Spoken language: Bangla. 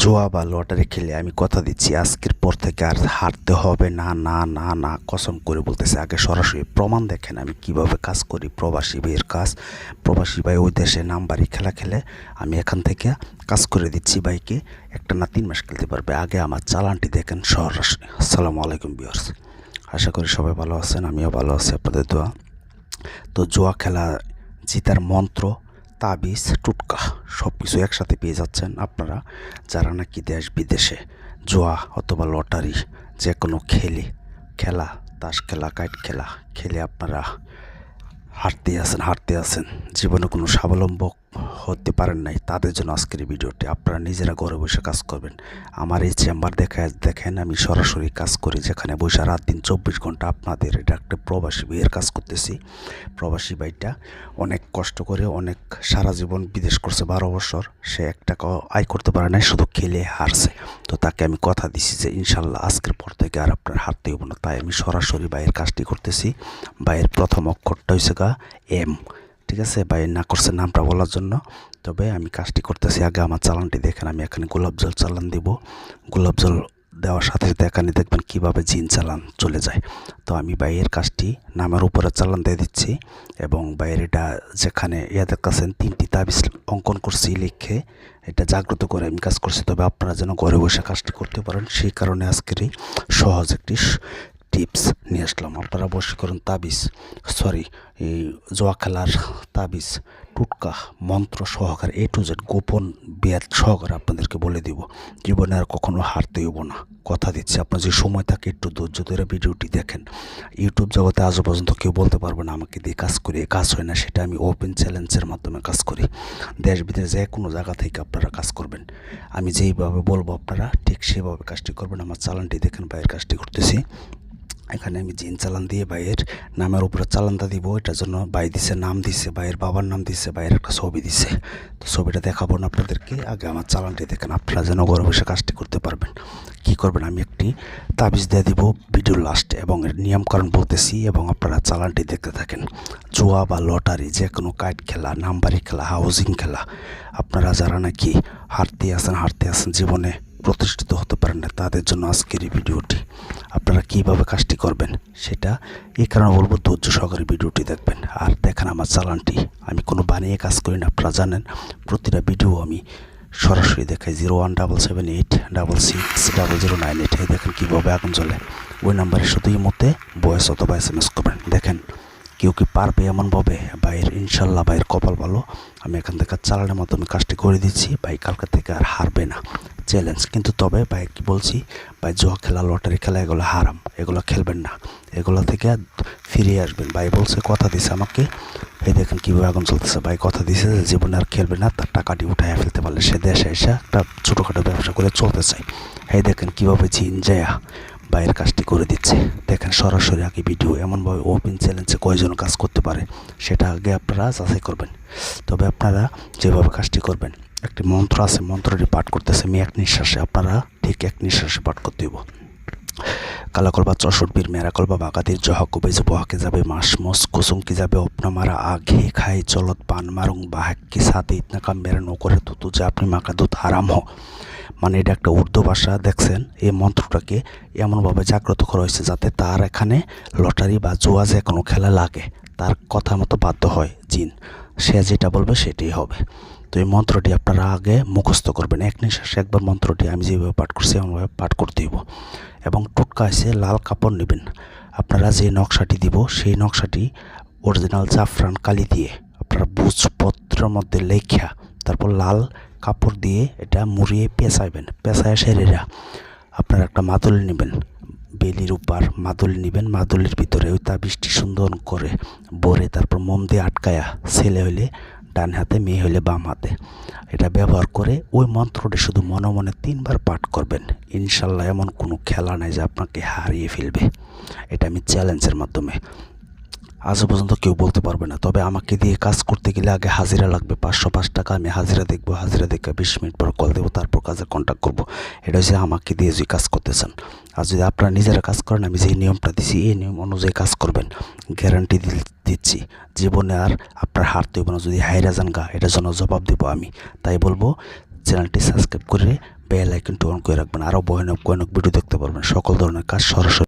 জুয়া বা লটারি খেলে আমি কথা দিচ্ছি আজকের পর থেকে আর হারতে হবে না, না, না, না, কসম করে বলতেছি। আগে সরাসরি প্রমাণ দেখেন আমি কিভাবে কাজ করি, প্রবাসী ভাইয়ের কাজ। প্রবাসী ভাই ওই দেশে নামবারি খেলা খেলে আমি এখান থেকে কাজ করে দিচ্ছি ভাইকে। একটা না 3 মাস খেলতে পারবে। আগে আমার চালানটি দেখেন সরাসরি। আসসালামু আলাইকুম ভিউয়ার্স, আশা করি সবাই ভালো আছেন, আমিও ভালো আছি আপনাদের দোয়া। তো জুয়া খেলা জিতার মন্ত্র, তাবিজ, টুটকা সব কিছু একসাথে পেয়ে যাচ্ছেন আপনারা যারা নাকি দেশ বিদেশে জুয়া অথবা লটারি যে কোনো খেলা, তাস খেলা, কাইট খেলা খেলে আপনারা হারতে আছেন, জীবনে কোনো স্বাবলম্ব হতে পারেন নাই, তাদের জন্য আজকের এই ভিডিওটি। আপনারা নিজেরা ঘরে বসে কাজ করবেন। আমার এই চেম্বার দেখেন আমি সরাসরি কাজ করি, যেখানে বসে রাত দিন 24 ঘন্টা আপনাদের এটা একটা প্রবাসী ভাইয়ের কাজ করতেছি। প্রবাসী ভাইটা অনেক কষ্ট করে, অনেক সারা জীবন বিদেশ করছে, 12 বছর, সে 1 টাকাও আয় করতে পারে নাই, শুধু খেলে হারছে। তো তাকে আমি কথা দিছি যে ইনশাল্লাহ আজকের পর থেকে আর আপনার হারতে হইব না। তাই আমি সরাসরি ভাইয়ের কাজটি করতেছি। ভাইয়ের প্রথম অক্ষরটা হয়েছে এম, ঠিক আছে? ভাই না করছে নামটা বলার জন্য। তবে আমি কাজটি করতেছি। আগে আমার চালানটি দেখেন, আমি এখানে গোলাপ জল চালান দিব। গোলাপ জল দেওয়ার সাথে সাথে এখানে দেখবেন কীভাবে জিন চালান চলে যায়। তো আমি বাইরের কাজটি নামের উপরে চালান দিয়ে দিচ্ছি এবং বাইরেটা যেখানে দেখতেছেন 3টি তাবিজ অঙ্কন করছি লিখে, এটা জাগ্রত করে আমি কাজ করছি। তবে আপনারা যেন ঘরে বসে কাজটি করতে পারেন, সেই কারণে আজকের এই সহজ একটি টিপস নিয়ে আসলাম। আপনারা বশীকরণ তাবিজ, এই জুয়া খেলার তাবিজ, টুটকা, মন্ত্র সহকারে A to Z গোপন ব্যাধ সহকারে আপনাদেরকে বলে দিব। জীবনে আর কখনো হারতে হইব না, কথা দিচ্ছি। আপনার যে সময় থাকে একটু ধৈর্য ধরে ভিডিওটি দেখেন। ইউটিউব জগতে আজও পর্যন্ত কেউ বলতে পারবে না আমাকে দিয়ে কাজ করি, কাজ হয় না। সেটা আমি ওপেন চ্যালেঞ্জের মাধ্যমে কাজ করি। দেশ বিদেশে যে কোনো জায়গা থেকে আপনারা কাজ করবেন, আমি যেইভাবে বলবো আপনারা ঠিক সেভাবে কাজটি করবেন। আমার চালানটি দেখেন, বাইরের কাজটি করতেছি। এখানে আমি জিন চালান দিয়ে ভাইয়ের নামের উপরে চালানটা দিব। এটার জন্য ভাই দিছে, নাম দিছে, ভাইয়ের বাবার নাম দিছে, ভাইয়ের একটা ছবি দিছে। তো ছবিটা দেখাবো না আপনাদেরকে। আগে আমার চালানটি দেখেন, আপনারা যেন ঘরে বসে কাজটি করতে পারবেন। কি করবেন, আমি একটি তাবিজ দিয়ে দিব ভিডিও লাস্টে এবং এর নিয়মকানুন বলতেছি এবং আপনারা চালানটি দেখতে থাকেন। জুয়া বা লটারি, যে কোনো কাইট খেলা, নাম্বারি খেলা, হাউজিং খেলা, আপনারা যারা নাকি হারতে আছেন জীবনে প্রতিষ্ঠিত হতে পারেন না, তাদের জন্য আজকের এই ভিডিওটি। আপনারা কীভাবে কাজটি করবেন সেটা এই কারণে বলবো, ধৈর্য সহকারে ভিডিওটি দেখবেন। আর দেখেন আমার চালানটি, আমি কোনো বানিয়ে কাজ করি না, আপনারা জানেন। প্রতিটা ভিডিও আমি সরাসরি দেখাই। 017786600988। এই দেখেন কীভাবে আগুন জ্বলে। ওই নাম্বারে শুধু এই মতে ভয়েস অথবা SMS করবেন। দেখেন কেউ কি পারবে এমনভাবে? ভাইয়ের ইনশাল্লাহ, ভাইয়ের কপাল ভালো। আমি এখান থেকে চালানোর মাধ্যমে কাজটি করে দিচ্ছি। ভাই কালকে থেকে আর হারবে না, চ্যালেঞ্জ। কিন্তু তবে ভাই কি বলছি, ভাই জুয়া খেলা, লটারি খেলা এগুলো হারাম, এগুলো খেলবেন না, এগুলো থেকে ফিরে আসবেন। ভাই বলছে, কথা দিছে আমাকে। এই দেখেন কীভাবে আগুন চলতেছে। ভাই কথা দিছে যে জীবনে আর খেলবে না, তার টাকাটি উঠাইয়া ফেলতে পারলে সে দেশে এসে একটা ছোটোখাটো ব্যবসা করে চলতে চায়। এই দেখেন কীভাবে জিন যায় বাইরের কাজটি করে দিচ্ছে। দেখেন সরাসরি আগে ভিডিও। এমনভাবে ওপেন চ্যালেঞ্জে কয়জন কাজ করতে পারে সেটা আগে আপনারা যাচাই করবেন। তবে আপনারা যেভাবে কাজটি করবেন, একটি মন্ত্র আছে, মন্ত্রটি পাঠ করতেছে আমি 1 নিঃশ্বাসে। আপনারা ঠিক 1 নিঃশ্বাসে পাঠ করতে হইব। কালাকলবা চষটবীর মেরাকলবা বাগাতির জহা কবেজ বহাকে যাবে মাস মস কুসুমকি যাবে অপনা মারা আঘে খাই চলত পান মারুং বাহাক্কি সাথে ইতনাকা মেরা নকরে তুতু যে আপনি মাকা দুধ হারাম হ। মানে এটা একটা উর্দু ভাষা। দেখছেন এই মন্ত্রটাকে এমনভাবে জাগ্রত করা হয়েছে যাতে তার এখানে লটারি বা জুয়া যে কোনো খেলা লাগে, তার কথা মতো বাধ্য হয় জিন, সে যেটা বলবে সেটাই হবে। তো এই মন্ত্রটি আপনারা আগে মুখস্থ করবেন। 1 নিঃশ্বাসে একবার মন্ত্রটি আমি যেভাবে পাঠ করছি এমনভাবে পাঠ করতে হইব। এবং টুটকা এসে লাল কাপড় নেবেন। আপনারা যে নকশাটি দিব সেই নকশাটি অরিজিনাল জাফরান কালি দিয়ে আপনারা বুঝপত্রের মধ্যে লেখা, তারপর লাল কাপড় দিয়ে এটা মুড়িয়ে পেঁচাইবেন। পেঁচায় সেরেরা আপনারা একটা মাদুলি নেবেন, বেলির উপর মাদুলি নেবেন। মাদুলির ভিতরে ওই তাবিজটি সুন্দর করে ভরে তারপর মোম দিয়ে আটকায়া, ছেলে হইলে ডান হাতে, মেয়ে হইলে বাম হাতে, এটা ব্যবহার করে ওই মন্ত্রটি শুধু মনে মনে 3 বার পাঠ করবেন। ইনশাল্লাহ এমন কোনো খেলা নাই যে আপনাকে হারিয়ে ফেলবে। এটা আমি চ্যালেঞ্জের মাধ্যমে, আজও পর্যন্ত কেউ বলতে পারবে না। তবে আমাকে দিয়ে কাজ করতে গেলে আগে হাজিরা লাগবে 505 টাকা। আমি হাজিরা দেখবো, হাজিরা দেখে 20 মিনিট পর কল দেবো, তারপর কাজে কন্ট্যাক্ট করবো। এটা হচ্ছে আমাকে দিয়ে যদি কাজ করতে চান। আর যদি আপনারা নিজেরা কাজ করেন, আমি যে নিয়মটা দিছি এই নিয়ম অনুযায়ী কাজ করবেন, গ্যারান্টি দিচ্ছি জীবনে আর আপনার হারতে হবে না। যদি হাইরা যান এটার জন্য জবাব দেবো আমি। তাই বলবো চ্যানেলটি সাবস্ক্রাইব করে বেল আইকনটি অন করে রাখবেন। আরও ভয়ানক ভয়ানক ভিডিও দেখতে পারবেন। সকল ধরনের কাজ সরাসরি